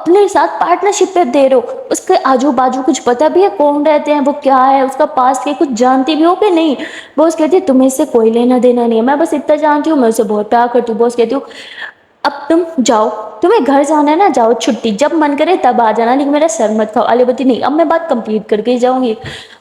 اپنے ساتھ پارٹنرشپ پہ دے رہے ہو، اس کے آجو باجو کچھ پتا بھی ہے کون رہتے ہیں، وہ کیا ہے اس کا پاس کے، کچھ جانتی بھی ہو کہ نہیں؟ بوس کہتی ہے تمہیں اس سے کوئی لینا دینا نہیں ہے، میں بس اتنا جانتی ہوں میں اسے بہت پیار کرتی ہوں۔ بوس کہتی ہوں اب تم جاؤ، تمہیں گھر جانا ہے نا جاؤ، چھٹی جب من کرے تب آ جانا، لیکن میرا سر مت کھاؤ۔ عالیہ بولتی نہیں اب میں بات کمپلیٹ کر کے ہی جاؤں گی۔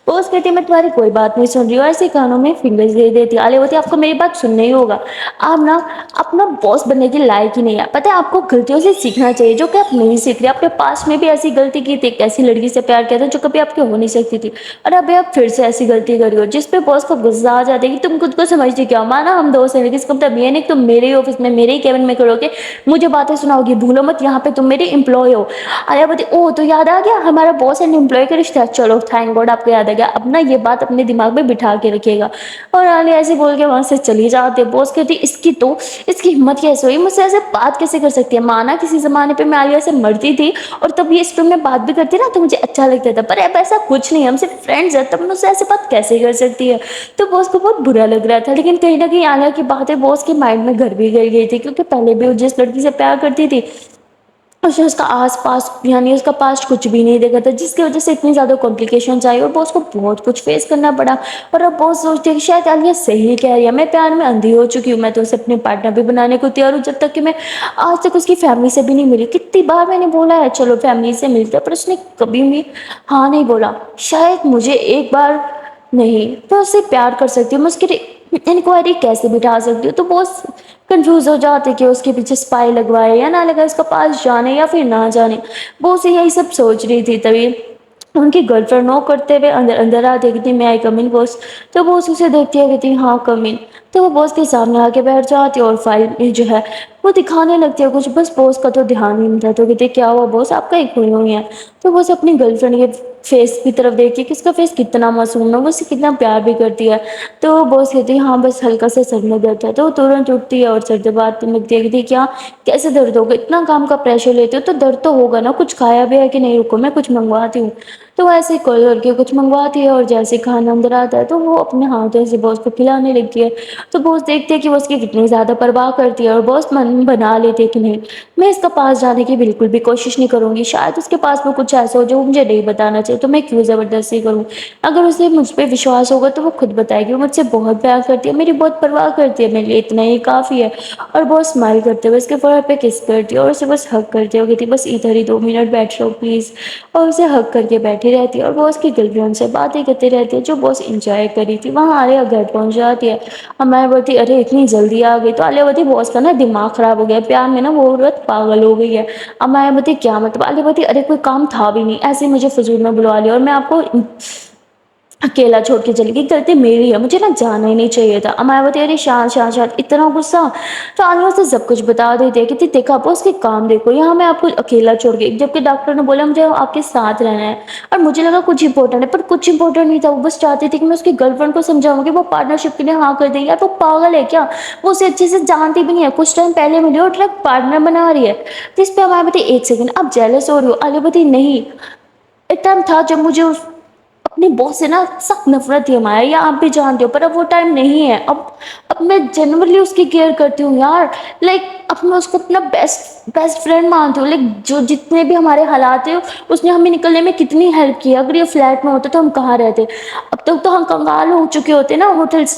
بوس کہتی ہے میں تمہاری کوئی بات نہیں سن رہی ہوں، ایسے کانوں میں فنگرز دے دیتی ہے۔ عالیہ بولتی ہے آپ کو میری بات سننا ہی ہوگا، آپ نا اپنا باس بننے کے لائق ہی نہیں ہے، پتہ ہے آپ کو غلطیوں سے سیکھنا چاہیے جو کہ آپ نہیں سیکھ رہے۔ آپ نے پاسٹ میں بھی ایسی غلطی کی تھی، ایک ایسی لڑکی سے پیار کیا تھا جو کبھی آپ کے ہو نہیں سکتی تھی، اور ابھی آپ پھر سے ایسی غلطی کر رہی ہو جس پہ باس کو غصہ آ جاتا ہے کہ تم خود کو سمجھتی کیا ہو؟ مانا ہم دوست ہیں لیکن اس کا مطلب یہ نہیں کہ تم میرے ہی آفس میں میرے ہی کیبن میں کھڑو کے مجھے باتیں سناؤ گی، بھولو مت یہاں پہ تم میری امپلائی ہو۔ عالیہ بولتی او تو یاد آ گیا ہمارا باس اینڈ امپلائی کا رشتہ، چلو تھینک گاڈ آپ کو یاد آ گیا، اب نا یہ بات اپنے دماغ میں بٹھا کے رکھیے گا۔ اور عالیہ ایسے بول کے وہاں سے چلی جاتی ہے۔ باس کہتی اس کی ہمت کیسے ہوئی، مجھ سے ایسے بات کیسے کر سکتی ہے؟ مانا کسی زمانے پہ میں عالیہ سے مرتی تھی اور تب یہ اس پہ میں بات بھی کرتی نا تو مجھے اچھا لگتا تھا، پر اب ایسا کچھ نہیں، ہم صرف فرینڈز ہیں، تب مجھ سے ایسے بات کیسے کر سکتی ہے؟ تو باس کو بہت برا لگ رہا تھا، لیکن کہیں نہ کہیں عالیہ کی باتیں باس کے مائنڈ میں گھر بھی گئی تھی، کیونکہ پہلے بھی وہ جس لڑکی سے پیار کرتی تھی اس نے اس کا آس پاس یعنی اس کا پاسٹ کچھ بھی نہیں دیکھا تھا، جس کی وجہ سے اتنی زیادہ کمپلیکیشنز آئی اور باس کو بہت کچھ فیس کرنا پڑا۔ اور اب باس سوچتے کہ شاید عالیہ صحیح کہہ رہی ہے، میں پیار میں اندھی ہو چکی ہوں، میں تو اسے اپنے پارٹنر بھی بنانے کو تیار ہوں، جب تک کہ میں آج تک اس کی فیملی سے بھی نہیں ملی۔ کتنی بار میں نے بولا ہے چلو فیملی سے ملتے ہیں، پر اس نے کبھی بھی ہاں نہیں بولا۔ شاید مجھے ایک بار نہیں میں اس سے پیار کر سکتی ہوں، میں اس کی انکوائری کیسے بٹھا سکتی ہوں؟ تو باس کنفیوز ہو جاتے کہ اس کے پیچھے اسپائی لگوائے یا نہ لگائے، اس کا پاس جانے یا پھر نہ جانے۔ وہ اسے یہی سب سوچ رہی تھی، تبھی ان کی گرل فرینڈ نوک کرتے ہوئے اندر آتے کہتی میں آئی کم ان باس؟ تو باس اسے دیکھتی ہے کہتی ہاں کم ان۔ تو وہ باس کے سامنے آ کے بیٹھ جاتی اور فائل جو ہے وہ دکھانے لگتی ہے کچھ، بس باس کا تو دھیان ہی نہیں تھا۔ تو کہتے کیا ہوا باس آپ کہیں کھوئی ہوئی ہیں؟ تو باس اپنی گرل فرینڈ کے فیس کی طرف دیکھتی کہ اس کا فیس کتنا معصوم ہے، وہ اسے کتنا پیار بھی کرتی ہے۔ تو باس کہتی ہے ہاں بس ہلکا سا سر میں درد ہے۔ تو وہ ترنت اٹھتی ہے اور سر سے بات کرنے لگتی ہے، کہتی کیا کیسے درد ہوگا، اتنا کام کا پریشر لیتے ہو تو درد تو ہوگا نا، کچھ کھایا بھی ہے کہ نہیں، رکو میں کچھ منگواتی ہوں۔ تو ایسے کال کر کے کچھ منگواتی ہے اور جیسے کھانا اندر آتا ہے تو وہ اپنے ہاتھوں سے باس کو کھلانے لگتی ہے۔ تو باس دیکھتے ہیں کہ وہ اس کی کتنی زیادہ پرواہ کرتی ہے اور باس من بنا لیتے کہ نہیں میں اس کا پاس جانے کی بالکل بھی کوشش نہیں کروں گی، شاید اس کے پاس میں کچھ ایسا ہو جو مجھے نہیں بتانا چاہیے، تو میں کیوں زبردستی کروں؟ اگر اسے مجھ پہ وشواس ہوگا تو وہ خود بتائے گی، وہ مجھ سے بہت پیار کرتی ہے، میری بہت پرواہ کرتی ہے، میرے لیے اتنا ہی کافی ہے۔ اور باس اسمائل کرتے ہوئے اس کے فوrehead پہ کس کرتی ہے اور اسے بس ہگ کرتے ہوئے کہتی بس ادھر ہی 2 منٹ بیٹھ جاؤ پلیز، اور اسے ہگ کر کے بیٹھی رہتی ہے اور باس کی گرل فرینڈ سے باتیں کرتے رہتی ہے جو باس انجوائے کری تھی۔ وہاں عالیہ گھر پہنچ جاتی ہے، ہمیں بولتی ارے اتنی جلدی آ گئی؟ تو عالیہ بولتی باس کا نا دماغ خراب ہو گیا، پیار میں نا وہ عورت پاگل ہو گئی ہے۔ اب میں بولتی کیا مطلب؟ عالیہ بولتی ارے کوئی کام تھا بھی نہیں، ایسے ہی مجھے فضول میں بلوا لیا اور میں آپ کو اکیلا چھوڑ کے چلی گئی، غلطی میری ہے، مجھے نا جانا ہی نہیں چاہیے تھا۔ امایا بولتی ارے شان شان شان اتنا غصہ؟ تو عالیہ اسے سب کچھ بتا دیتی ہے کہ دیکھا باس کے کام دیکھو، یہاں میں آپ کو اکیلا چھوڑ گئی جبکہ ڈاکٹر نے بولا مجھے آپ کے ساتھ رہنا ہے، اور مجھے لگا کچھ امپورٹنٹ ہے پر کچھ امپورٹنٹ نہیں تھا، وہ بس چاہتی تھی کہ میں اس کی گرل فرینڈ کو سمجھاؤں کہ وہ پارٹنرشپ کے لیے ہاں کر دیں، یار وہ پاگل ہے کیا؟ وہ اسے اچھے سے جانتی بھی نہیں ہے، کچھ ٹائم پہلے ملی اور ڈائریکٹ پارٹنر بنا رہی ہے۔ تو اس پہ امایا بولتی ایک سیکنڈ آپ جیلس ہو رہی ہو؟ عالیہ بولتی نہیں، ایک ٹائم تھا جب مجھے اپنے باس سے نا سخت نفرت تھی امایا، یا آپ بھی جانتے ہو، پر اب وہ ٹائم نہیں ہے، اب میں جنورلی اس کی کیئر کرتی ہوں یار، لائک اب میں اس کو اپنا بیسٹ فرینڈ مانتی ہوں، لائک جو جتنے بھی ہمارے حالات ہیں اس نے ہمیں نکلنے میں کتنی ہیلپ کی، اگر یہ فلیٹ میں ہوتا تو ہم کہاں رہتے؟ اب تک تو ہم کنگال ہو چکے ہوتے نا ہوٹلس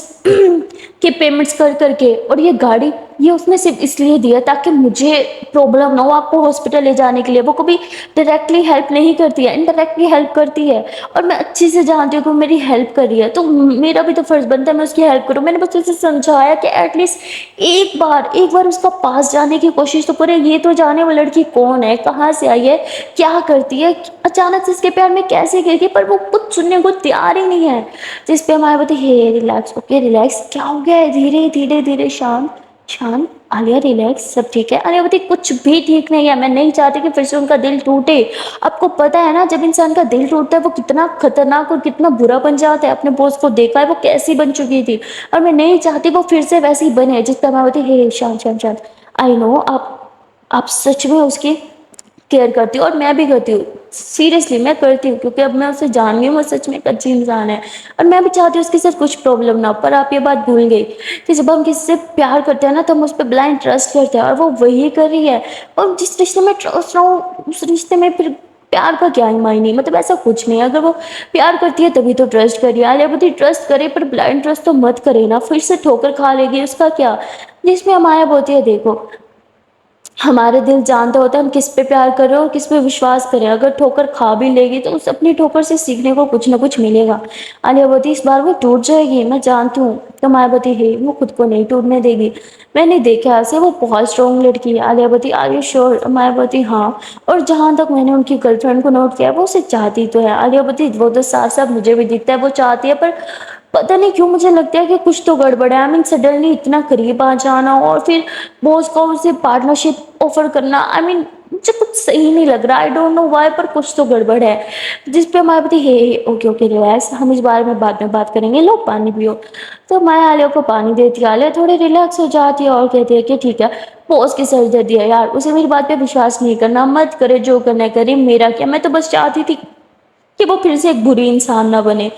کے پیمنٹس کر کر کے، اور یہ گاڑی یہ اس نے صرف اس لیے دیا تاکہ مجھے پرابلم نہ ہو آپ کو ہاسپٹل لے جانے کے لیے، وہ کبھی ڈائریکٹلی ہیلپ نہیں کرتی ہے، انڈائریکٹلی ہیلپ کرتی ہے، اور میں اچھے سے جانتی ہوں کہ وہ میری ہیلپ کر رہی ہے، تو میرا بھی تو فرض بنتا ہے میں اس کی ہیلپ کروں۔ میں نے بس اسے سمجھایا کہ ایٹ لیسٹ ایک بار اس کا پاس جانے کی کوشش تو کرے، یہ تو جانے وہ لڑکی کون ہے، کہاں سے آئی ہے، کیا کرتی ہے، اچانک سے اس کے پیار میں کیسے گر گئی، پر وہ کچھ سننے کو تیار ہی نہیں ہے۔ جس پہ ہمارے بولتے ہے ریلیکس اوکے ریلیکس، کیا ہو گیا ہے، دھیرے دھیرے دھیرے شانت شانت عالیہ ریلیکس سب ٹھیک ہے؟ عالیہ بولتی کچھ بھی ٹھیک نہیں ہے، میں نہیں چاہتی کہ پھر سے ان کا دل ٹوٹے۔ آپ کو پتا ہے نا جب انسان کا دل ٹوٹتا ہے وہ کتنا خطرناک اور کتنا برا بن جاتا ہے، اپنے باس کو دیکھا ہے وہ کیسی بن چکی تھی، اور میں نہیں چاہتی وہ پھر سے ویسی بنے۔ جس طرح میں ہوتی ہے شان شان شان آئی نو آپ سچ میں اس کی کیئر کرتی ہوں، اور میں بھی کرتی ہوں، سیریسلی میں کرتی ہوں، کیونکہ اب میں اسے جان گئی ہوں، وہ سچ میں ایک اچھی انسان ہے، اور میں بھی چاہتی ہوں اس کے ساتھ کچھ پرابلم نہ ہو۔ پر آپ یہ بات بھول گئی کہ جب ہم کسی سے پیار کرتے ہیں نا تو ہم اس پہ بلائنڈ ٹرسٹ کرتے ہیں، اور وہ وہی کر رہی ہے، اور جس رشتے میں ٹرسٹ نہ ہو اس رشتے میں پھر پیار کا کیا ہی معنی، مطلب ایسا کچھ نہیں ہے، اگر وہ پیار کرتی ہے تبھی تو ٹرسٹ کریے، عالیہ بھٹی ٹرسٹ کرے پر بلائنڈ ٹرسٹ تو مت کرے نا، پھر سے ٹھوکر کھا لے گی اس کا کیا؟ جس میں ہمارا ہوتی ہے، دیکھو ہمارے دل جانتا ہوتا ہے ہم کس پہ پیار کر رہے ہو اور کس پہ وشواس کریں، اگر ٹھوکر کھا بھی لے گی تو اس اپنی ٹھوکر سے سیکھنے کو کچھ نہ کچھ ملے گا۔ عالیہ بھٹی اس بار وہ ٹوٹ جائے گی، میں جانتی ہوں، تو مایاوتی ہے وہ خود کو نہیں ٹوٹنے دے گی، میں نے دیکھا ایسے وہ بہت اسٹرانگ لڑکی ہے۔ عالیہ بھٹی آر یو شیور؟ مایاوتی ہاں، اور جہاں تک میں نے ان کی گرل فرینڈ کو نوٹ کیا وہ اسے چاہتی تو ہے۔ عالیہ بھٹی وہ تو صاف صاف مجھے بھی دکھتا ہے وہ چاہتی ہے، پر پتہ نہیں کیوں مجھے لگتا ہے کہ کچھ تو گڑبڑ ہے، آئی مین سڈنلی اتنا قریب آ جانا اور پھر باس کو اسے پارٹنرشپ آفر کرنا، آئی مین مجھے کچھ صحیح نہیں لگ رہا، آئی ڈونٹ نو وائی، پر کچھ تو گڑبڑ ہے۔ جس پہ مایاوتی ہے اوکے اوکے ریلیکس، ہم اس بارے میں بعد میں بات کریں گے، لو پانی پیو۔ تو مایا عالیہ کو پانی دیتی ہے، عالیہ تھوڑی ریلیکس ہو جاتی ہے اور کہتی ہے کہ ٹھیک ہے باس کی سر درد ہے یار، اسے میری بات پہ وشواس نہیں کرنا، مت کرے جو کرنا کرے، میرا کیا، میں تو بس چاہتی تھی کہ وہ پھر سے ایک بری انسان نہ بنے۔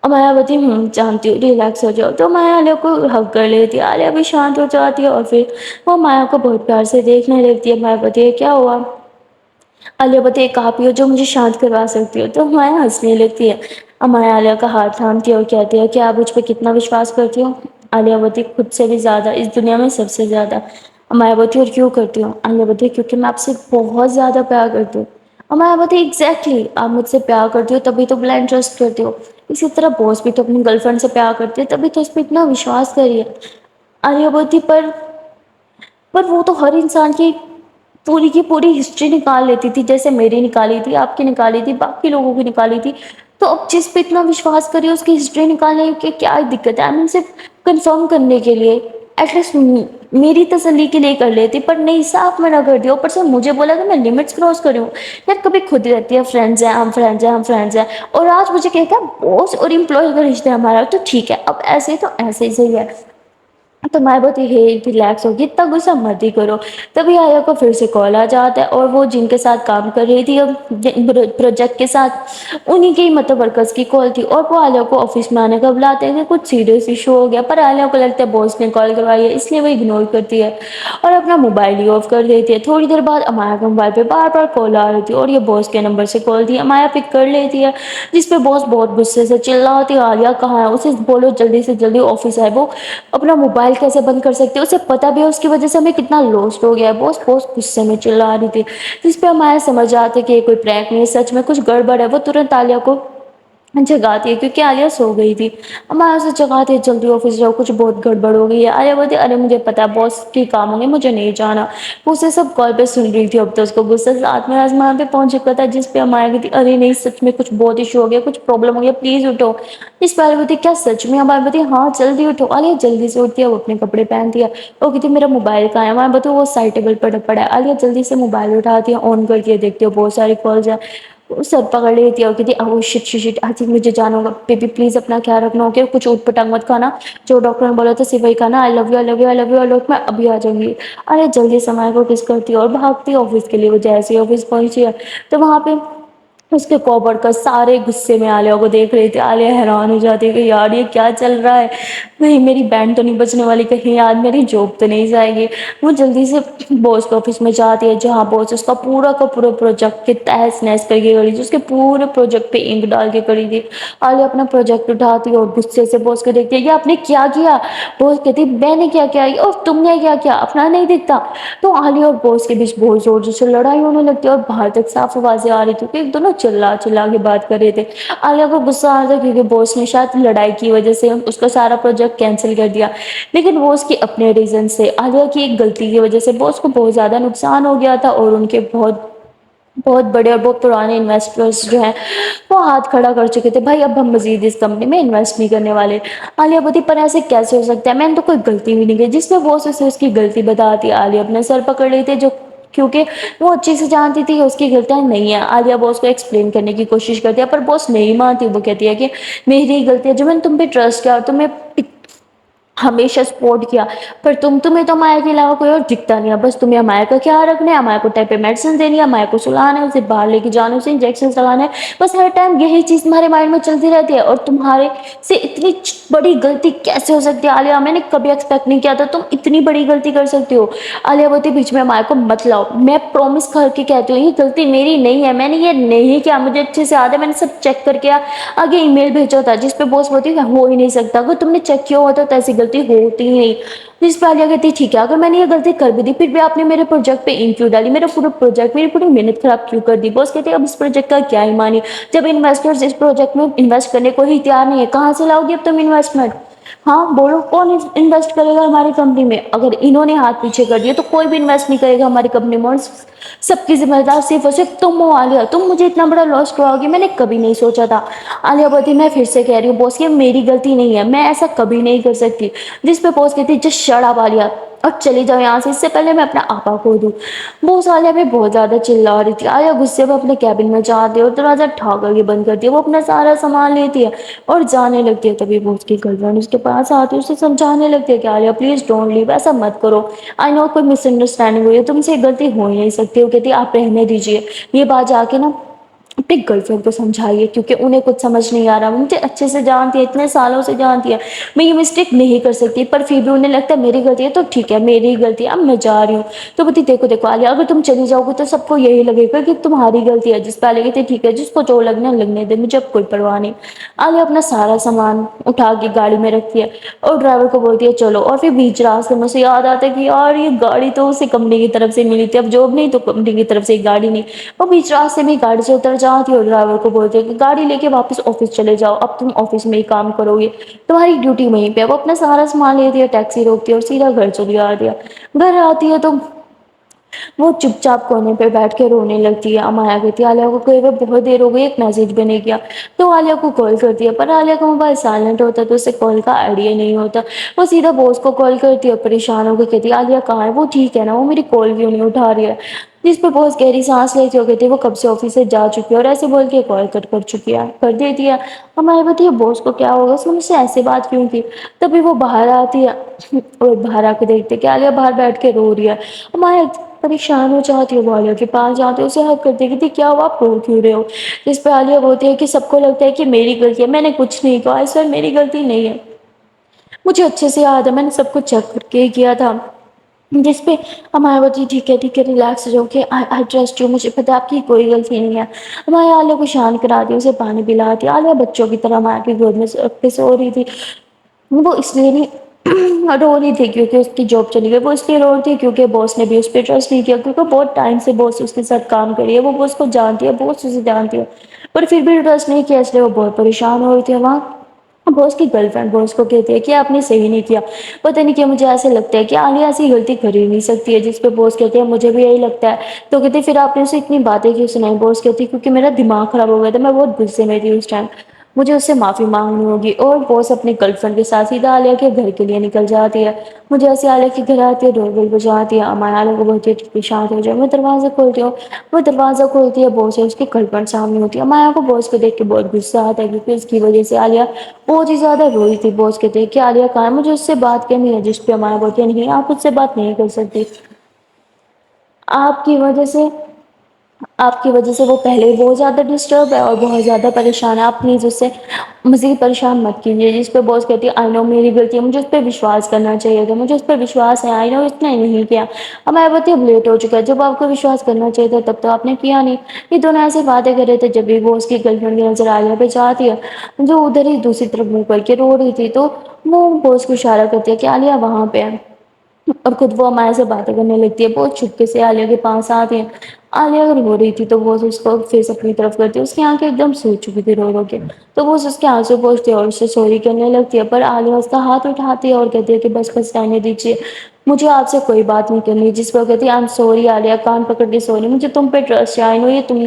مایاوتی جانتی ہوں ریلیکس ہو جاؤ، تو مایا عالیہ کو ہگ کر لیتی ہے، عالیہ بھی شانت ہو جاتی ہے، اور پھر وہ مایا کو بہت پیار سے دیکھنے لگتی ہے۔ مایاوتی کیا ہوا؟ عالیہ بھٹی ایک آپ ہی ہو جو مجھے شانت کروا سکتی ہو، تو مایا ہنسنے لگتی ہے۔ مایا عالیہ کا ہاتھ تھامتی ہے اور کہتی ہے کہ آپ مجھ پہ کتنا وشواس کرتی ہو؟ عالیہ بھٹی خود سے بھی زیادہ، اس دنیا میں سب سے زیادہ۔ مایاوتی اور کیوں کرتی ہوں؟ عالیہ بھٹی کیونکہ میں آپ سے بہت زیادہ پیار کرتی ہوں۔ مایاوتی ایگزیکٹلی، آپ مجھ سے پیار کرتی ہو تبھی تو بلائنڈ ٹرسٹ کرتی ہو، اسی طرح باس بھی تو اپنی گرل فرینڈ سے پیار کرتے ہیں تبھی تو اس پہ اتنا وشواس کریے۔ عالیہ بھٹی پر وہ تو ہر انسان کی پوری کی پوری ہسٹری نکال لیتی تھی، جیسے میری نکالی تھی، آپ کی نکالی تھی، باقی لوگوں کی نکالی تھی، تو اب جس پہ اتنا وشواس کریے اس کی ہسٹری نکالنے کی کیا دقت ہے؟ آئی مین صرف کنفرم کرنے کے لیے، ایٹ لیسٹ میری تسلی کے لیے کر لیتی، پر نہیں صاف منع کر دیا، اوپر سے مجھے بولا کہ میں لمٹس کراس کروں۔ یار کبھی خود رہتی ہے فرینڈز ہیں ہم، فرینڈز ہیں ہم، فرینڈز ہیں، اور آج مجھے کہتا ہے باس اور امپلائی کا رشتہ ہے ہمارا، تو ٹھیک ہے اب ایسے ہی تو ایسے ہی صحیح ہے۔ تو مایاوتی ہے ریلیکس ہوگی، اتنا غصہ مت ہی کرو۔ تبھی عالیہ کو پھر سے کال آ جاتا ہے، اور وہ جن کے ساتھ کام کر رہی تھی اب پروجیکٹ کے ساتھ، انہی کے مطلب ورکرز کی کال تھی، اور وہ عالیہ کو آفس میں آنے کا بلاتے ہیں کہ کچھ سیریس ایشو ہو گیا، پر عالیہ کو لگتا ہے باس نے کال کروائی ہے اس لیے وہ اگنور کرتی ہے اور اپنا موبائل ہی آف کر دیتی ہے۔ تھوڑی دیر بعد امایا کے موبائل پہ بار بار کال آ رہی تھی، اور یہ باس کے نمبر سے کال تھی، امایا پک کر لیتی ہے، جس پہ باس بہت غصے سے چلاتی ہے عالیہ کہاں ہے، اسے بولو جلدی سے جلدی آفس آئے، وہ اپنا موبائل کیسے بند کر سکتے، اسے پتا بھی ہے اس کی وجہ سے ہمیں کتنا لاسٹ ہو گیا ہے، باس بہت غصے میں چلا رہی تھی، جس پہ امایا سمجھ آتے کہ یہ کوئی پرینک نہیں ہے، سچ میں کچھ گڑبڑ ہے، وہ ترنت عالیہ کو جگاتی ہے کیونکہ عالیہ سو گئی تھی۔ امایا اسے جگاتی ہے جلدی آفس جاؤ کچھ بہت گڑبڑ ہو گئی ہے۔ عالیہ بولتی ارے مجھے پتا ہے باس کی کام ہوں گے، مجھے نہیں جانا، وہ اسے سب کال پہ سن رہی تھی، اب تو اس کو غصہ ساتھ میں آسمان پہ پہنچ چکا تھا، جس پہ امایا کہتی ارے نہیں سچ میں کچھ بہت ایشو ہو گیا، کچھ پرابلم ہو گیا، پلیز اٹھو۔ اس پہ عالیہ بولتی کیا سچ میں؟ امایا بولتی ہاں جلدی اٹھو۔ عالیہ جلدی سے اٹھتی ہے، وہ اپنے کپڑے پہنتی ہے، وہ کہتی میرا موبائل کہاں ہے؟ امایا بولتی وہ سائڈ ٹیبل پر پڑا ہے۔ عالیہ جلدی سے موبائل اٹھاتی ہے، آن کر کے دیکھتی ہے بہت ساری کالز ہیں، سر پکڑ لیتی ہے اور کہتی oh shit shit shit, I think مجھے جانا ہوگا، بیبی پلیز اپنا خیال رکھنا، اوکے کچھ اوٹ پٹانگ مت کھانا، جو ڈاکٹر نے بولا تھا صرف وہی کھانا، I love you I love you I love you I love, میں ابھی آ جاؤں گی۔ ارے جلدی سے امایا کو کس کرتی ہے اور بھاگتی ہے آفس کے لیے۔ وہ جیسے ہی آفس پہنچی ہے تو وہاں پہ اس کے کوورکر سارے غصے میں عالیہ کو دیکھ رہے تھے۔ عالیہ حیران ہو جاتی ہے کہ یار یہ کیا چل رہا ہے، کہیں میری بینڈ تو نہیں بچنے والی، کہیں آج میری جاب تو نہیں جائے گی۔ وہ جلدی سے باس کے آفس میں جاتی ہے جہاں باس اس کا پورا پروجیکٹ کے تہس نہس کر کے کری تھی، اس کے پورے پروجیکٹ پہ انک ڈال کے کری تھی۔ عالیہ اپنا پروجیکٹ اٹھاتی ہے اور غصے سے باس کو دیکھتی ہے یہ آپ نے کیا کیا؟ باس کہتی میں نے کیا کیا اور تم نے کیا کیا، اپنا نہیں دکھتا؟ تو عالیہ اور باس کے بیچ بہت زور سے لڑائی ہونے لگتی ہے، اور باہر تک صاف آوازیں آ رہی تھی کہ دونوں چلا چلا کے بات کر رہے تھے۔ عالیہ کو غصہ آ رہا تھا کیونکہ باس نے شاید لڑائی کی وجہ سے اس کا سارا پروجیکٹ کینسل کر دیا، لیکن وہ اس کے اپنے ریزن سے، عالیہ کی ایک غلطی کی وجہ سے باس کو بہت زیادہ نقصان ہو گیا تھا، اور ان کے بہت بڑے اور بہت پرانے انویسٹرز جو ہیں وہ ہاتھ کھڑا کر چکے تھے، بھائی اب ہم مزید اس کمپنی میں انویسٹ نہیں کرنے والے۔ عالیہ بولتی پر ایسے کیسے ہو سکتا ہے، میں نے تو کوئی غلطی بھی نہیں کی، جس میں باس اسے اس کی غلطی بتاتی ہے۔ عالیہ اپنا سر پکڑ لیتی ہے، جو کیونکہ وہ اچھے سے جانتی تھی کہ اس کی غلطیاں نہیں ہیں۔ عالیہ باس کو ایکسپلین کرنے کی کوشش کرتی ہے پر باس نہیں مانتی، وہ کہتی ہے کہ میری غلطی ہے، جو میں نے تم پہ ٹرسٹ کیا اور تمہیں ہمیشہ سپورٹ کیا، پر تمہیں تو مائر کے علاوہ کوئی اور دکھتا نہیں ہے، بس تمہیں مائر کا خیال رکھنا ہے، مائر کو ٹائم پہ میڈیسن دینی ہے، مائر کو سلانا ہے، اسے باہر لے کے جانا، اسے انجیکشن لگانا ہے، بس ہر ٹائم یہی چیز تمہارے مائنڈ میں چلتی رہتی ہے۔ اور تمہارے سے اتنی بڑی غلطی کیسے ہو سکتی ہے عالیہ؟ میں نے کبھی ایکسپیکٹ نہیں کیا تھا تم اتنی بڑی غلطی کر سکتی ہو۔ عالیہ بولتی بیچ میں مائر کو مت لاؤ، میں پرومس کر کے کہتی ہوں یہ غلطی میری نہیں ہے، میں نے یہ نہیں کیا، مجھے اچھے سے یاد ہے، میں نے سب چیک کر کے آگے ای میل بھیجا تھا جس پہ باس بولتی ہے ہو ہی نہیں سکتا، اگر تم نے چیک کیا ہوتا تو ایسی غلطی ہوتی ہی نہیں۔ جس پہ عالیہ کہتی ہے ٹھیک ہے اگر میں نے یہ غلطی کر بھی دی پھر بھی آپ نے میرے پروجیکٹ پہ انک کیوں ڈالی، میرا پورا پروجیکٹ، میری پوری محنت خراب کیوں کر دی؟ باس کہتے ہیں اب اس پروجیکٹ کا کیا ہی مانی، جب انویسٹرز اس پروجیکٹ میں انویسٹ کرنے کو ہی تیار نہیں ہے، کہاں سے لاؤ گی اب تم انویسٹمنٹ؟ ہاں بولو کون انویسٹ کرے گا ہماری کمپنی میں؟ اگر انہوں نے ہاتھ پیچھے کر دیا تو کوئی بھی انویسٹ نہیں کرے گا ہماری کمپنی میں، اور سب کی ذمہ دار صرف اور صرف تم ہو عالیہ، تم مجھے اتنا بڑا لاس کراؤ گی میں نے کبھی نہیں سوچا تھا۔ عالیہ بولتی میں پھر سے کہہ رہی ہوں باس یہ میری غلطی نہیں ہے، میں ایسا کبھی نہیں کر سکتی۔ جس پہ باس کہتی جسٹ شٹ اپ عالیہ، اور چلی جاؤ یہاں سے، اس سے پہلے میں اپنا آپا کھو دوں۔ باس عالیہ پہ بہت زیادہ چلا رہی تھی، عالیہ غصے میں اپنے کیبن میں جاتی ہے اور دروازہ ٹھا کر کے بند کرتی ہے، وہ اپنا سارا سامان لیتی ہے اور جانے لگتی ہے۔ تبھی باس کی گرل فرینڈ اس کے پاس آتی ہے، اسے سمجھانے لگتی ہے کہ عالیہ پلیز ڈونٹ لیو، ایسا مت کرو، آئی نو کوئی مس انڈرسٹینڈنگ ہوئی ہے، تم سے یہ غلطی ہو ہی نہیں سکتی۔ وہ کہتی ہے آپ رہنے دیجیے، یہ بات جا کے نا اپنی گرل فرینڈ کو سمجھائیے، کیونکہ انہیں کچھ سمجھ نہیں آ رہا، مجھے اچھے سے جانتی ہے، اتنے سالوں سے جانتی ہے، میں یہ مسٹیک نہیں کر سکتی، پر پھر بھی انہیں لگتا ہے میری غلطی ہے تو ٹھیک ہے میری ہی غلطی ہے، اب میں جا رہی ہوں۔ تو بولتی دیکھو دیکھو عالیہ اگر تم چلی جاؤ گی تو سب کو یہی لگے گا کہ تمہاری غلطی ہے، جس پہ عالیہ کہتی ٹھیک ہے جس کو جو لگنا ہے لگنے دے، مجھے اب کوئی پرواہ نہیں۔ عالیہ اپنا سارا سامان اٹھا کے گاڑی میں رکھتی ہے اور ڈرائیور کو بولتی ہے چلو، اور پھر بیچ راستے میں اسے یاد آتا ہے کہ یار یہ گاڑی تو اسے کمپنی کی طرف سے ملی تھی، اب جاب نہیں تو کمپنی کی طرف سے ایک گاڑی نہیں، وہ بیچ راستے میں گاڑی سے اتر جاتی ہے اور ڈرائیور کو بولتی ہے کہ گاڑی لے کے واپس آفس چلے جاؤ، اب تم آفس میں ہی کام کرو گے، تمہاری ڈیوٹی وہیں پہ ہے۔ وہ اپنا سارا سامان لیتی ہے، ٹیکسی روکتی ہے اور سیدھا گھر چلی آتی ہے۔ گھر آتی ہے تو وہ چپ چاپ کونے پہ بیٹھ کے رونے لگتی ہے۔ امایا کہتی ہے عالیہ کو کئی بار بہت دیر ہو گئی ایک میسج بھی نہیں کیا، تو عالیہ کو کال کرتی ہے، پر عالیہ کا موبائل سائلنٹ ہوتا ہے تو اسے کال کا آئیڈیا نہیں ہوتا، وہ سیدھا باس کو کال کرتی ہے، پریشان ہو کے کہتی ہے عالیہ کہاں ہے؟ وہ ٹھیک ہے نا؟ وہ میری کال کیوں نہیں اٹھا رہی ہے؟ جس پہ باس گہری سانس لیتی ہو، کہتی ہے وہ کب سے آفس سے جا چکی ہے اور ایسے بول کے کال کٹ کر چکی ہے، کر دیتی ہے۔ امایا بولتی ہے باس کو کیا ہوگا، اس نے مجھ سے ایسے بات کیوں کی؟ تبھی وہ باہر آتی ہے اور باہر آ کے دیکھتے کہ عالیہ باہر بیٹھ کے رو رہی ہے۔ امایا پریشان ہو جاتی ہے، وہ عالیہ کے پاس جاتے اسے ہگ کرتی ہے، کہتی کیا ہوا آپ رو کیوں رہے ہو؟ جس پہ عالیہ بولتی ہے کہ سب کو لگتا ہے کہ میری غلطی ہے، میں نے کچھ نہیں کہا، اس وقت میری غلطی نہیں ہے، مجھے اچھے سے یاد ہے میں نے سب کچھ چیک کر کے کیا تھا۔ جس پہ امایا بولتی ٹھیک ہے ریلیکس ہو کے آئی ٹرسٹ یو، مجھے پتا آپ کی کوئی غلطی نہیں ہے۔ امایا عالیہ کو شانت کراتی ہے، اسے پانی پلاتی ہے، عالیہ بچوں کی طرح امایا کی گود میں سو رہی تھی، وہ اس لیے نہیں رو رہی تھی کیونکہ اس کی جاب چلی گئی، وہ اس لیے رو رہی تھی کیونکہ باس نے بھی اس پہ ٹرسٹ نہیں کیا، کیونکہ بہت ٹائم سے باس اس کے ساتھ کام کری ہے، وہ باس کو جانتی ہے، باس اسے جانتی ہے، پر پھر بھی ٹرسٹ نہیں کیا، اس لیے وہ بہت پریشان ہو رہی تھی۔ وہاں باس کی گرل فرینڈ باس کو کہتی ہے کہ آپ نے صحیح نہیں کیا، پتہ نہیں کیا مجھے ایسے لگتا ہے کہ عالیہ ایسی غلطی کر ہی نہیں سکتی ہے۔ جس پہ باس کہتے ہیں مجھے بھی یہی لگتا ہے، تو کہتے پھر آپ نے اسے اتنی باتیں کیوں سنائی؟ باس کہتی کیونکہ میرا دماغ خراب ہو گیا تھا، میں بہت غصے میں تھی اس ٹائم، مجھے اس سے معافی مانگنی ہوگی۔ اور باس اپنی گرل فرینڈ کے ساتھ سیدھا عالیہ کے گھر کے لیے نکل جاتی ہے۔ مجھے ایسے عالیہ کے گھر آتی ہے، ڈور بیل بجاتی ہے، امایا عالیہ کو بولتی ہے کہ شانت ہو جائے، میں دروازہ کھولتی ہوں، وہ دروازہ کھولتی ہے، باس ہے اس کی گرل فرینڈ سامنے ہوتی ہے۔ امایا کو باس کو دیکھ کے بہت غصہ آتا ہے کیونکہ اس کی وجہ سے عالیہ بہت ہی زیادہ روئی تھی۔ باس کہتے ہیں کہ عالیہ کہاں ہے، مجھے اس سے بات کرنی ہے، جس پہ امایا بولتی ہے نہیں آپ مجھ سے بات نہیں کر سکتی، آپ کی وجہ سے وہ پہلے بھی بہت زیادہ ڈسٹرب ہے اور بہت زیادہ پریشان ہے، آپ پلیز اس سے مزید پریشان مت کیجیے۔ جس پہ باس کہتی ہے آئی نو میری غلطی ہے، مجھے اس پہ وشواس کرنا چاہیے تھا، مجھے اس پہ وشواس ہے، آئی نو اس نے نہیں کیا۔ امایا بولتی اب لیٹ ہو چکا ہے، جب آپ کو وشواس کرنا چاہیے تھا تب تو آپ نے کیا نہیں۔ یہ دونوں ایسی باتیں کر رہے تھے جب بھی باس کی گرل فرینڈ کی نظر عالیہ پہ جاتی ہے جو ادھر ہی دوسری طرف منہ کر کے رو رہی تھی، تو وہ باس کو اشارہ کرتی ہے کہ عالیہ وہاں پہ ہے، اور خود وہ امایا سے باتیں کرنے لگتی ہے، بہت چھپکے سے عالیہ کے پاس آتی ہے۔ عالیہ اگر رو رہی تھی تو وہ اس کو فیس اپنی طرف کرتی ہے، اس کی آنکھیں ایک دم سوج چکی تھی رو رو کے، تو وہ اس کے آنسو پوچھتی ہے اور اس سے سوری کرنے لگتی ہے، پر عالیہ اس کا ہاتھ اٹھاتی ہے اور کہتی ہے کہ بس بس رہنے دیجیے، مجھے آپ سے کوئی بات نہیں کرنی۔ جس پر کہتی ہے آئی ایم سوری عالیہ، کان پکڑ کے سوری، مجھے تم پہ ٹرسٹ ہے، آئی نو یہ تم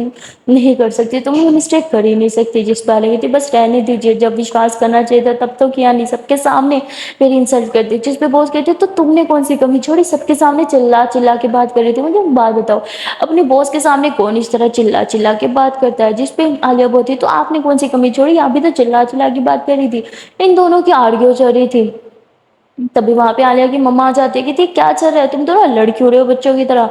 نہیں کر سکتی، تم یہ مسٹیک کر ہی نہیں سکتی۔ جس پہ عالیہ کہتی بس رہنے دیجیے، جب وشواس کرنا چاہیے تھا تب تو کیا نہیں، سب کے سامنے میری انسلٹ کر دی۔ جس پہ باس کہتے تو تم نے کون سی کمی چھوڑی، سب کے سامنے چلا چلا کے بات کر رہی تھی، مجھے بات بتاؤ اپنے باس کے سامنے کون اس طرح چلا چلا کے بات کرتا ہے؟ جس پہ عالیہ بولتی تو آپ نے کون سی کمی چھوڑی، آپ بھی تو چلا چلا کے بات کر رہی تھی۔ ان دونوں کی آرگیو چل رہی تھی تبھی وہاں پہ عالیہ کی مما آ جاتی ہے کہتی کیا چل رہا ہے تم تو نا لڑکی ہو رہے ہو بچوں کی طرح،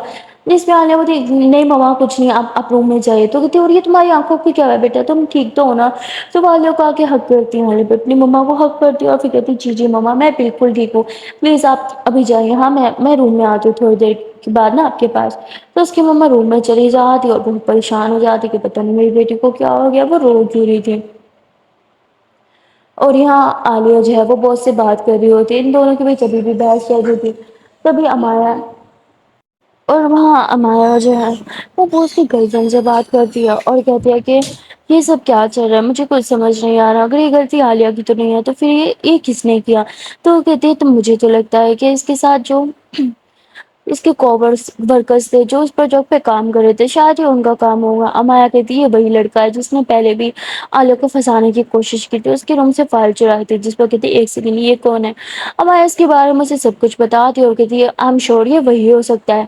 جس پہ عالیہ بولتی نہیں مما کچھ نہیں آپ روم میں جائیے، تو کہتی اور یہ تمہاری آنکھوں پہ کیا ہوا ہے بیٹا تم ٹھیک تو ہو نا؟ تو وہ عالیہ کو آ کے حق کرتی ہے اپنی مما کو حق کرتی ہے اور پھر کہتی جی جی مما میں بالکل ٹھیک ہوں، پلیز آپ ابھی جائیے، ہاں میں روم میں آتی ہوں تھوڑی دیر کے بعد نا آپ کے پاس۔ تو اس کی مما روم میں چلی جاتی اور بہت پریشان ہو جاتی کہ پتہ نہیں میری بیٹی کو کیا ہو گیا، وہ رو کیوں رہی تھی۔ اور یہاں عالیہ جو ہے وہ باس سے بات کر رہی ہوتی ہے، ان دونوں کے بیچ ابھی بھی بحث چل رہی تھی، تبھی امایا اور وہاں امایا جو ہے وہ باس کی گرل فرینڈ سے بات کرتی ہے اور کہتی ہے کہ یہ سب کیا چل رہا ہے مجھے کچھ سمجھ نہیں آ رہا، اگر یہ غلطی عالیہ کی تو نہیں ہے تو پھر یہ کس نے کیا؟ تو وہ کہتے ہیں تو مجھے تو لگتا ہے کہ اس کے ساتھ جو اس کے کوورس ورکرس تھے جو اس پروجیکٹ پہ کام کر رہے تھے شاید ہی ان کا کام ہوگا۔ امایا کہتی ہے وہی لڑکا ہے جس نے پہلے بھی عالیہ کو پھنسانے کی کوشش کی تھی، اس کے روم سے فائل چرائے تھے، جس پہ کہتی ایک سیکنڈ یہ کون ہے؟ امایا اس کے بارے میں سب کچھ بتاتی اور کہتی ہے آئی ایم شیور یہ وہی ہو سکتا ہے،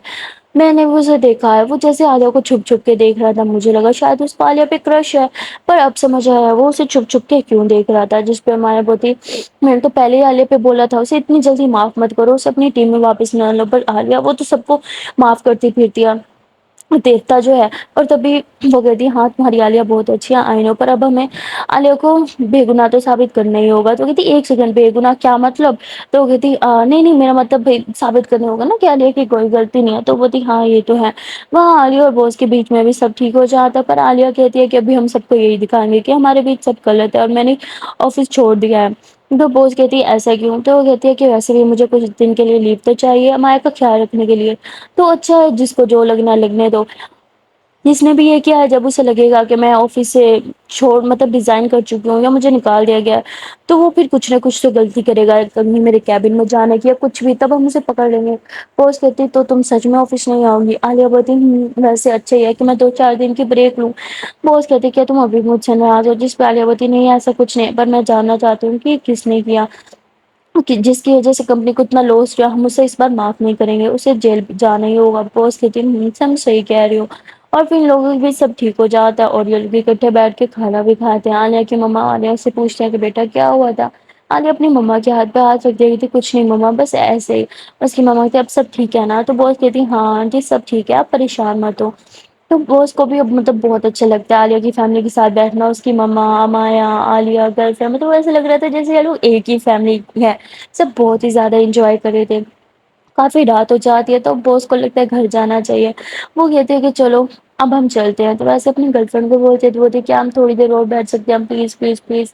میں نے اسے دیکھا ہے، وہ جیسے عالیہ کو چھپ چھپ کے دیکھ رہا تھا، مجھے لگا شاید اس کو عالیہ پہ کرش ہے، پر اب سمجھ آیا وہ اسے چھپ چھپ کے کیوں دیکھ رہا تھا۔ جس پہ امایا بولتی میں نے تو پہلے ہی عالیہ پہ بولا تھا اسے اتنی جلدی معاف مت کرو، اسے اپنی ٹیم میں واپس نہ لو، پر عالیہ وہ تو سب کو معاف کرتی پھرتی ہے، دیوتا جو ہے۔ اور تبھی وہ کہتی ہاں تمہاری عالیہ بہت اچھی ہے آئی نو، پر اب ہمیں عالیہ کو بے گناہ تو ثابت کرنا ہی ہوگا۔ تو کہتی ایک سیکنڈ بے گناہ کیا مطلب؟ تو وہ کہتی نہیں میرا مطلب ثابت کرنا ہوگا نا کہ عالیہ کی کوئی غلطی نہیں ہے۔ تو وہ بولتی ہاں یہ تو ہے۔ وہاں عالیہ اور باس کے بیچ میں بھی سب ٹھیک ہو جاتا ہے، پر عالیہ کہتی ہے کہ ابھی ہم سب کو یہی دکھائیں گے کہ ہمارے بیچ سب غلط ہے اور میں نے آفس چھوڑ دیا ہے۔ تو باس کہتی ہے ایسا کیوں؟ تو وہ کہتی ہے کہ ویسے بھی مجھے کچھ دن کے لیے لیو تو چاہیے امایا کا خیال رکھنے کے لیے، تو اچھا ہے جس کو جو لگنا لگنے دو۔ جس نے بھی یہ کیا ہے جب اسے لگے گا کہ میں آفس سے مطلب ریزائن کر چکی ہوں یا مجھے نکال دیا گیا تو وہ پھر کچھ نہ کچھ تو غلطی کرے گا، کبھی میرے کیبن میں جانے کی یا کچھ بھی، تب ہم اسے پکڑ لیں گے۔ باس کہتی تو تم سچ میں آفس نہیں آؤ گی؟ عالیہ بولتی ویسے اچھا ہی ہے کہ میں 2-4 دن کی بریک لوں۔ باس کہتی کیا تم ابھی مجھ سے ناراض ہو؟ جس پہ عالیہ بولتی نہیں ایسا کچھ نہیں، پر میں جاننا چاہتی ہوں کہ کس نے کیا، جس کی وجہ سے کمپنی کو اتنا لوس ہوا، ہم اسے اس بار معاف نہیں کریں گے، اسے جیل جانا ہی ہوگا۔ باس کہتی تم صحیح کہہ رہی ہو، اور پھر لوگوں بھی سب ٹھیک ہو جاتا ہے اور یہ لوگ اکٹھے بیٹھ کے کھانا بھی کھاتے ہیں۔ عالیہ کی مما عالیہ سے پوچھتے ہیں کہ بیٹا کیا ہوا تھا؟ عالیہ اپنی مما کے ہاتھ پہ ہاتھ رکھ دے گی تھی کچھ نہیں مما بس ایسے ہی۔ اس کی مما کہتی اب سب ٹھیک ہے نا؟ تو باس کہتی ہاں آنٹی سب ٹھیک ہے آپ پریشان مت ہو۔ تو باس کو بھی اب مطلب بہت اچھا لگتا ہے عالیہ کی فیملی کے ساتھ بیٹھنا، اس کی مما امایا عالیہ گرل فرینڈ، مطلب ایسا لگ رہا تھا جیسے یہ لوگ ایک ہی فیملی ہے۔ سب بہت ہی زیادہ انجوائے کر رہے تھے۔ کافی رات ہو جاتی ہے تو باس کو لگتا ہے گھر جانا چاہیے، وہ کہتے ہیں کہ چلو اب ہم چلتے ہیں۔ تو ویسے اپنی گرل فرینڈ کو بولتے کیا ہم تھوڑی دیر اور بیٹھ سکتے ہیں پلیز پلیز پلیز؟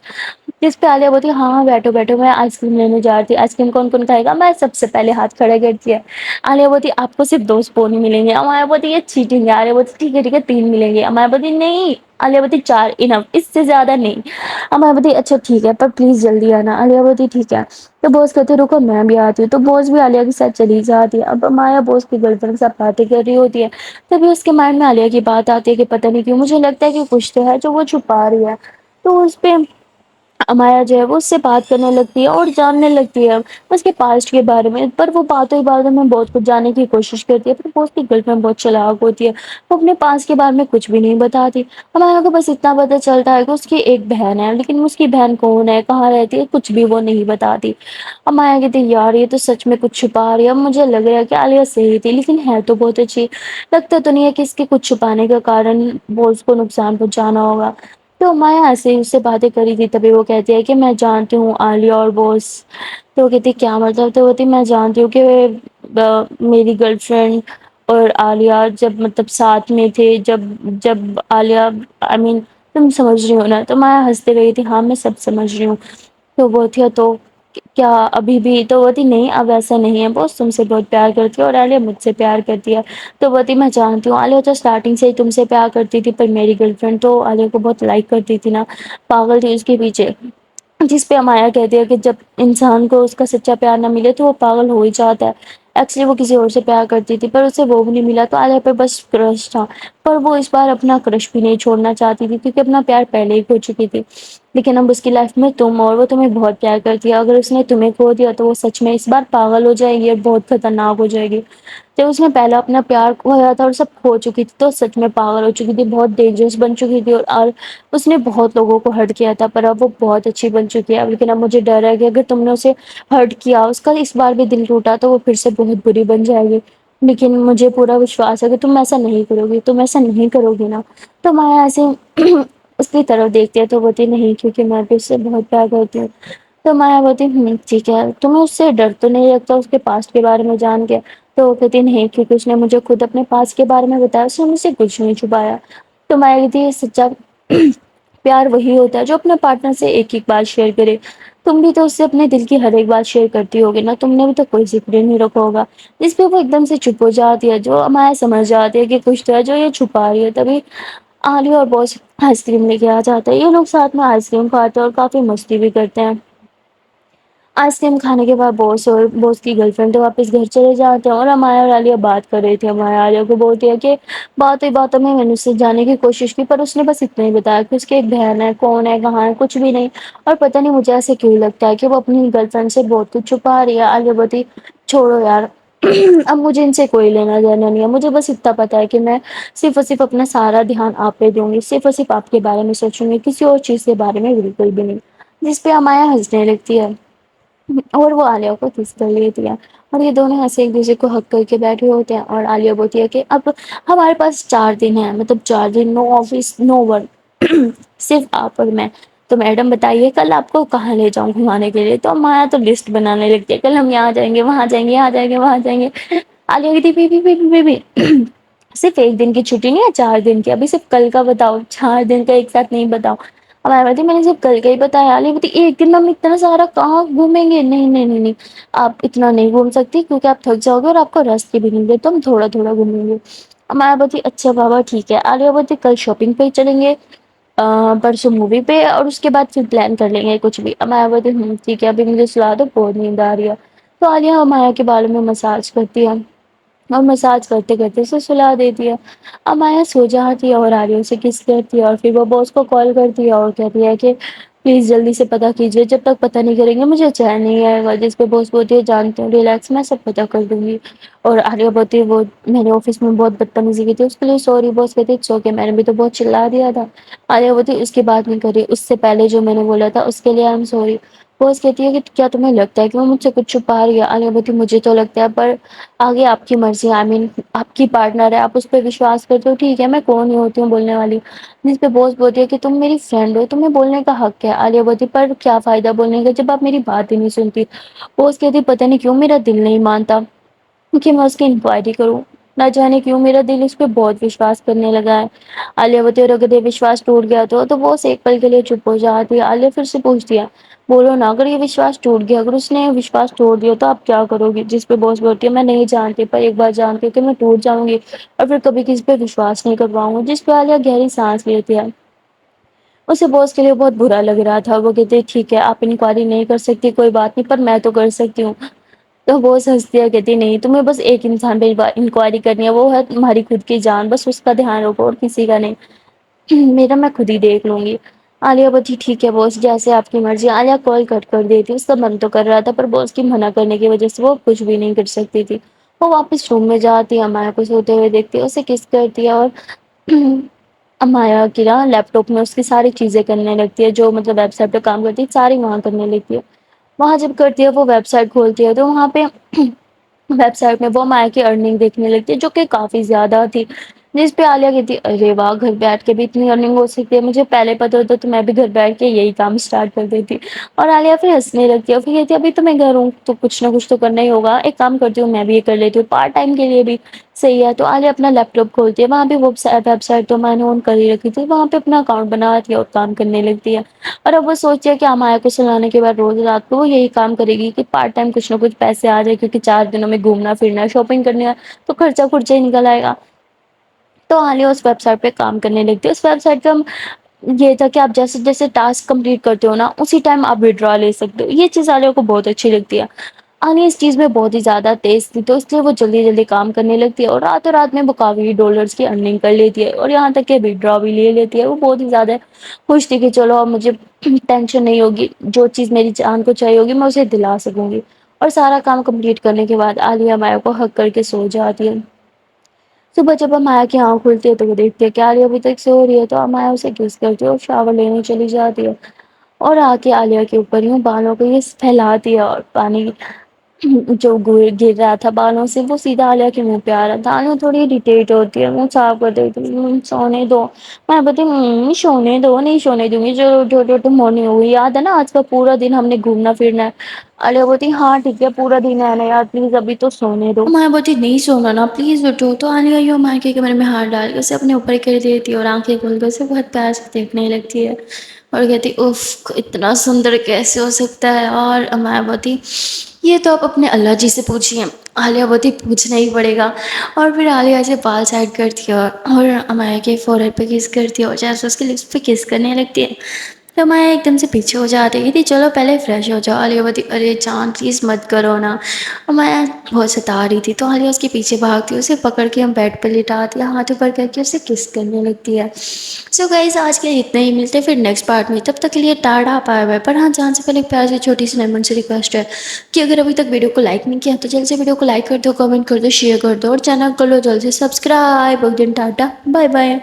جس پہ عالیہ بولتی ہاں بیٹھو بیٹھو میں آئس کریم لینے جا رہی تھی، آئس کریم کون کون کھائے گا؟ میں سب سے پہلے ہاتھ کھڑا کرتی ہے۔ عالیہ بولتی آپ کو صرف 2 اسپون ہی ملیں گے، امایا بولتی یہ چیٹنگ ہے، عالیہ بولتی ٹھیک ہے 3 ملیں گے، امایا بولتی نہیں، عالیہ بولتی 4 انف اس سے زیادہ نہیں، امایا بولتی اچھا ٹھیک ہے پر پلیز جلدی آنا، عالیہ بولتی ٹھیک ہے۔ تو باس کہتے رکو میں بھی آتی ہوں، تو باس بھی عالیہ کے ساتھ چلی جاتی ہے۔ اب امایا باس کی گرل فرینڈ کے ساتھ باتیں کر رہی ہوتی ہے، تبھی اس کے مائنڈ میں عالیہ کی بات آتی ہے کہ پتہ نہیں کیوں مجھے لگتا ہے کہ کچھ تو ہے جو وہ چھپا رہی ہے۔ تو اس پہ امایا جو ہے وہ اس سے بات کرنے لگتی ہے اور جاننے لگتی ہے اس کے پاسٹ کے بارے میں، پر وہ باتوں ہی باتوں میں بہت کچھ جاننے کی کوشش کرتی ہے، پر باس کی گرل فرینڈ بہت چالاک ہوتی ہے، وہ اپنے پاس کے بارے میں کچھ بھی نہیں بتاتی۔ امایا کو بس اتنا پتہ چلتا ہے کہ اس کی ایک بہن ہے، لیکن اس کی بہن کون ہے کہاں رہتی ہے کچھ بھی وہ نہیں بتاتی۔ امایا کہتی یار یہ تو سچ میں کچھ چھپا رہی ہے، اب مجھے لگ رہا ہے کہ عالیہ صحیح تھی لیکن ہے تو بہت اچھی، لگتا تو نہیں ہے کہ اس کے کچھ چھپانے کا کارن باس کو نقصان پہنچانا ہوگا۔ تو امایا ایسے ہی اس سے باتیں کری تھی، تبھی وہ کہتی ہے کہ میں جانتی ہوں عالیہ اور باس، تو وہ کہتی کیا مطلب؟ تو ہوتی میں جانتی ہوں کہ میری گرل فرینڈ اور عالیہ جب مطلب ساتھ میں تھے، جب جب عالیہ آئی مین تم سمجھ رہی ہو نا؟ تو میں ہنستے رہی تھی ہاں میں سب سمجھ رہی ہوں۔ تو وہ تھی تو کیا ابھی بھی؟ تو وہ تھی نہیں اب ایسا نہیں ہے، باس تم سے بہت پیار کرتی ہے اور عالیہ مجھ سے پیار کرتی ہے۔ تو وہ تھی میں جانتی ہوں عالیہ تو اسٹارٹنگ سے ہی تم سے پیار کرتی تھی، پر میری گرل فرینڈ تو عالیہ کو بہت لائک کرتی تھی نا، پاگل تھی اس کے پیچھے۔ جس پہ امایا کہتی ہے کہ جب انسان کو اس کا سچا پیار نہ ملے تو وہ پاگل ہو ہی جاتا ہے، ایکچولی وہ کسی اور سے پیار کرتی تھی پر اسے وہ بھی نہیں ملا تو عالیہ پہ بس کرش تھا، پر وہ اس بار اپنا کرش بھی نہیں چھوڑنا چاہتی تھی کیونکہ اپنا پیار پہلے ہی کھو چکی تھی۔ لیکن اب اس کی لائف میں تم اور وہ تمہیں بہت پیار کرتی ہے، اگر اس نے تمہیں کھو دیا تو وہ سچ میں اس بار پاگل ہو جائے گی اور بہت خطرناک ہو جائے گی۔ جب اس نے پہلا اپنا پیار کھویا تھا اور سب کھو چکی تھی تو سچ میں پاگل ہو چکی تھی، بہت ڈینجرس بن چکی تھی، اور اس نے بہت لوگوں کو ہرٹ کیا تھا، پر اب وہ بہت اچھی بن چکی ہے۔ لیکن اب مجھے ڈر ہے کہ اگر تم نے اسے ہرٹ کیا، اس کا اس بار بھی دل ٹوٹا تو وہ پھر سے بہت بری بن جائے گی۔ لیکن مجھے پورا وشواس ہے کہ تم ایسا نہیں کرو گی، تم ایسا نہیں کرو گی نا؟ تو مایا ایسے اس کی طرف دیکھتی ہے تو بولتی نہیں، کیونکہ میں بھی اس سے بہت پیار کرتی ہوں۔ تو مایا بولتی ٹھیک ہے، تمہیں اس سے ڈر تو نہیں لگتا اس کے پاسٹ کے بارے میں جان کے؟ تو وہ کہتی نہیں، کیونکہ اس نے مجھے خود اپنے پاسٹ کے بارے میں بتایا، اس نے مجھ سے کچھ نہیں چھپایا۔ تو مایا کہتی ہے سچا پیار وہی ہوتا ہے جو اپنے پارٹنر سے ایک ایک بات شیئر کرے۔ تم بھی تو اس سے اپنے دل کی ہر ایک بات شیئر کرتی ہوگی نا، تم نے بھی تو کوئی سیکریٹ نہیں رکھا ہوگا۔ جس پہ وہ ایک دم سے چپ ہو جاتی ہے، جو مایا سمجھ جاتی ہے کہ کچھ تو ہے جو یہ چھپا رہی ہے۔ تبھی عالیہ اور بوس آئس کریم لے کے آ جاتا ہے، یہ لوگ ساتھ میں آئس کریم کھاتے ہیں اور کافی مستی بھی کرتے ہیں۔ آئس کریم کھانے کے بعد بوس اور بوس کی گرل فرینڈ واپس گھر چلے جاتے ہیں، اور مایا اور عالیہ بات کر رہی تھی۔ مایا عالیہ کو بولتی ہے کہ باتوں میں نے اس سے جانے کی کوشش کی، پر اس نے بس اتنا ہی بتایا کہ اس کی ایک بہن ہے، کون ہے کہاں ہے کچھ بھی نہیں۔ اور پتہ نہیں مجھے ایسے کیوں لگتا ہے کہ وہ اپنی گرل فرینڈ سے بہت کچھ چھپا رہی ہے۔ عالیہ بولتی چھوڑو یار، اب مجھے ان سے کوئی لینا دینا نہیں ہے، مجھے بس اتنا پتا ہے کہ میں صرف اور صرف اپنا سارا دھیان آپ پہ دوں گی، صرف اور صرف آپ کے بارے میں سوچوں گی، کسی اور چیز کے بارے میں بالکل بھی نہیں۔ جس پہ مایا ہنسنے لگتی ہے اور وہ عالیہ کو کس کر لیتی ہے، اور یہ دونوں ایسے ایک دوسرے کو حگ کر کے بیٹھے ہوتے ہیں۔ اور عالیہ بولتی ہے کہ اب ہمارے پاس 4 دن ہے، مطلب 4 دن، نو آفس نو ورک، صرف آپ اور میں۔ تو میڈم بتائیے کل آپ کو کہاں لے جاؤں گھمانے کے لیے؟ تو مایا تو لسٹ بنانے لگتی ہے، کل ہم یہاں جائیں گے، وہاں جائیں گے، یہاں جائیں گے، وہاں جائیں گے۔ عالیہ کہتی بیبی صرف ایک دن کی چھٹی نہیں ہے، 4 دن کی، ابھی صرف کل کا بتاؤ، 4 دن کا ایک ساتھ نہیں بتاؤ۔ میں نے صرف کل کا ہی بتایا۔ عالیہ بولتی ایک دن میں ہم اتنا سارا کہاں گھومیں گے؟ نہیں نہیں نہیں نہیں، آپ اتنا نہیں گھوم سکتی کیونکہ آپ تھک جاؤ گے اور آپ کو راستے بھی نہیں دے تو ہم تھوڑا تھوڑا گھومیں گے۔ مایا بولتی اچھا بابا ٹھیک ہے۔ عالیہ بولتی کل شاپنگ پہ ہی چلیں گے، پرسوں مووی پہ، اور اس کے بعد پھر پلان کر لیں گے کچھ بھی۔ مایا بولتی ٹھیک ہے، ابھی مجھے سلا دو، بہت نیند آ رہی ہے۔ تو عالیہ مایا کے بالوں میں مساج کرتی ہے اور مساج کرتے کرتے اسے سلا دیتی ہے۔ اب مایا سو جاتی ہے اور عالیہ اسے کس کرتی ہے، اور پھر وہ باس کو کال کرتی ہے اور کہتی ہے کہ پلیز جلدی سے پتہ کیجیے، جب تک پتہ نہیں کریں گے مجھے چین نہیں آئے گا۔ جس پہ باس بولتی ہے جانتی ہوں، ریلیکس، میں سب پتہ کر دوں گی۔ اور عالیہ بولتی ہے وہ میں نے آفس میں بہت بدتمیزی کی تھی اس کے لیے سوری۔ باس کہتی اٹس اوکے، میں نے بھی تو بہت چلا دیا تھا۔ عالیہ بولتی اس کی بات نہیں کر رہی، اس سے پہلے جو میں نے بولا تھا اس کے لیے آئی ایم سوری۔ باس کہتی ہے کہ کیا تمہیں لگتا ہے کہ وہ مجھ سے کچھ چھپا رہی ہے؟ عالیہ بولتی مجھے تو لگتا ہے، پر آگے آپ کی مرضی، آئی مین آپ کی پارٹنر ہے، آپ اس پہ وشواس کرتے ہو، ٹھیک ہے، میں کون ہی ہوتی ہوں بولنے والی۔ جس پہ باس بولتی ہے کہ تم میری فرینڈ ہو، تمہیں بولنے کا حق ہے۔ عالیہ بولتی پر کیا فائدہ بولنے کا جب آپ میری بات ہی نہیں سنتی؟ باس کہتی پتہ نہیں کیوں میرا دل نہیں مانتا کہ میں اس کی انکوائری کروں، نہ جانے کیوں میرا دل اس پہ بہت وشواس کرنے لگا ہے۔ عالیہ بولتی ہے اگر یہ وشواس ٹوٹ گیا تو باس ایک پل کے لیے چپ ہو جاتی ہے۔ عالیہ پھر سے پوچھتی ہے بولو نا، اگر یہ وشواس ٹوٹ گیا، اگر اس نے وشواس توڑ دیا تو آپ کیا کرو گی؟ جس پہ باس بولتی ہے میں نہیں جانتی، پر ایک بار جانتی ہوں کہ میں ٹوٹ جاؤں گی اور پھر کبھی کسی پہ وشواس نہیں کر پاؤں گی۔ جس پہ عالیہ گہری سانس لیتی ہے۔ اسے باس کے لیے بہت برا لگ رہا تھا، وہ کہتے ٹھیک ہے آپ انکوائری نہیں کر سکتی کوئی بات نہیں، پر میں تو کر سکتی ہوں۔ تو باس ہنستی ہے، کہتی نہیں، تمہیں بس ایک انسان پہ انکوائری کرنی ہے، وہ ہے تمہاری خود کی جان، بس اس کا دھیان رکھو اور کسی کا نہیں، میرا میں خود ہی دیکھ لوں گی۔ عالیہ بولتی ٹھیک ہے باس، جیسے آپ کی مرضی۔ عالیہ کال کٹ کر دیتی، اس کا من تو کر رہا تھا پر باس کی منع کرنے کی وجہ سے وہ کچھ بھی نہیں کر سکتی تھی۔ وہ واپس روم میں جاتی ہے، مایا کو سوتے ہوئے دیکھتی ہے، اسے کس کرتی ہے اور مایا کی لیپ ٹاپ میں اس کی ساری چیزیں کرنے لگتی ہے، جو مطلب ویب سائٹ پہ کام کرتی ہے ساری وہاں کرنے لگتی ہے۔ وہاں جب کرتی ہے وہ ویب سائٹ کھولتی ہے تو وہاں پہ ویب سائٹ میں وہ مایا کی ارننگ دیکھنے لگتی ہے جو کہ کافی زیادہ تھی۔ جس پہ عالیہ کہتی ارے واہ، گھر بیٹھ کے بھی اتنی ارننگ ہو سکتی ہے، مجھے پہلے پتا ہوتا تو میں بھی گھر بیٹھ کے یہی کام اسٹارٹ کر دیتی۔ اور عالیہ پھر ہنسنے لگتی ہے اور پھر کہتی ہے ابھی تو میں گھر ہوں تو کچھ نہ کچھ تو کرنا ہی ہوگا، ایک کام کرتی ہوں میں بھی یہ کر لیتی ہوں پارٹ ٹائم کے لیے بھی صحیح ہے۔ تو عالیہ اپنا لیپ ٹاپ کھولتی ہے، وہاں پہ وہ ویب سائٹ تو میں نے آن کر ہی رکھی تھی، وہاں پہ اپنا اکاؤنٹ بناتی ہے اور کام کرنے لگتی ہے۔ اور اب وہ سوچتی ہے کہ مایا کو سلانے کے بعد روز رات کو وہ یہی کام کرے گی کہ پارٹ ٹائم کچھ نہ کچھ پیسے آ جائے، کیونکہ 4 دنوں میں گھومنا پھرنا شاپنگ کرنے کا تو خرچہ خرچہ ہی نکل آئے گا۔ تو عالیہ اس ویب سائٹ پہ کام کرنے لگتی ہے۔ اس ویب سائٹ پہ ہم یہ تھا کہ آپ جیسے جیسے ٹاسک کمپلیٹ کرتے ہو نا اسی ٹائم آپ ودڈرا لے سکتے ہو، یہ چیز عالیہ کو بہت اچھی لگتی ہے۔ عالیہ اس چیز میں بہت ہی زیادہ تیز تھی، تو اس لیے وہ جلدی جلدی کام کرنے لگتی ہے اور راتوں رات میں وہ کافی ڈالرس کی ارننگ کر لیتی ہے، اور یہاں تک کہ ودڈرا بھی لے لیتی ہے۔ وہ بہت ہی زیادہ خوش تھی کہ چلو اب مجھے ٹینشن نہیں ہوگی، جو چیز میری جان کو چاہیے ہوگی میں اسے دلا سکوں گی۔ اور سارا کام کمپلیٹ کرنے کے بعد عالیہ مایا کو حگ کر کے سو جاتی ہے۔ صبح جب مایا کی آنکھ کھلتی ہے تو وہ دیکھتی ہے کہ عالیہ ابھی تک سو رہی ہے، تو مایا اسے کس کرتی ہے اور شاور لینے چلی جاتی ہے، اور آ کے عالیہ کے اوپر یوں بالوں کو یہ پھیلاتی ہے، اور پانی جو گر رہا تھا بالوں سے وہ سیدھا عالیہ کے منہ پہ آ رہا تھا۔ عالیہ تھوڑی اریٹیٹ ہوتی ہے، منہ صاف کر دیتی ہے، سونے دو۔ میں بولتی سونے دو، نہیں سونے دوں گی، جو تم ہونی ہوگی، یاد ہے نا آج کا پورا دن ہم نے گھومنا پھرنا ہے۔ عالیہ بولتی ہاں ٹھیک ہے پورا دن ہے نا یار، پلیز ابھی تو سونے دو۔ مایا بولتی نہیں سونا نا پلیز اٹھو، تو عالیہ یوں مایا کے کمر میں ہاتھ ڈال کے اسے اپنے اوپر کر دیتی ہے اور آنکھیں کھول کے اسے بہت پیار سے دیکھنے لگتی ہے، اور کہتی اف اتنا سندر کیسے ہو سکتا ہے۔ اور مایا بولتی یہ تو آپ اپنے اللہ جی سے پوچھیے۔ عالیہ بولتی پوچھنا ہی پڑے گا، اور پھر عالیہ سے بال سائڈ کرتی ہے اور مایا کے فورہیڈ پہ کس کرتی ہے اور جیسے اس کے لپس پہ کس کرنے لگتی ہے، تو مایا ایک دم سے پیچھے ہو جاتی ہے کہ چلو پہلے فریش ہو جاؤ۔ عالیہ بولتی ارے جان پلیز مت کرو نا، اور مایا بہت ستا رہی تھی، تو عالیہ اس کے پیچھے بھاگتی ہے، اسے پکڑ کے ہم بیڈ پہ لٹاتی ہے، ہاتھ اوپر کر کے اسے کس کرنے لگتی ہے۔ سو گائز آج کے اتنے ہی، ملتے پھر نیکسٹ پارٹ میں، تب تک کے لیے ٹاٹا بائے بائے۔ پر ہاں جان سے پہلے ایک پیار سے چھوٹی سی نمن سے ریکویسٹ ہے کہ اگر ابھی تک ویڈیو کو لائک نہیں کیا تو جلد سے ویڈیو کو لائک کر دو، کمنٹ کر دو، شیئر کر دو، اور چینل کو لو جلد سے سبسکرائب۔ Tata bye bye.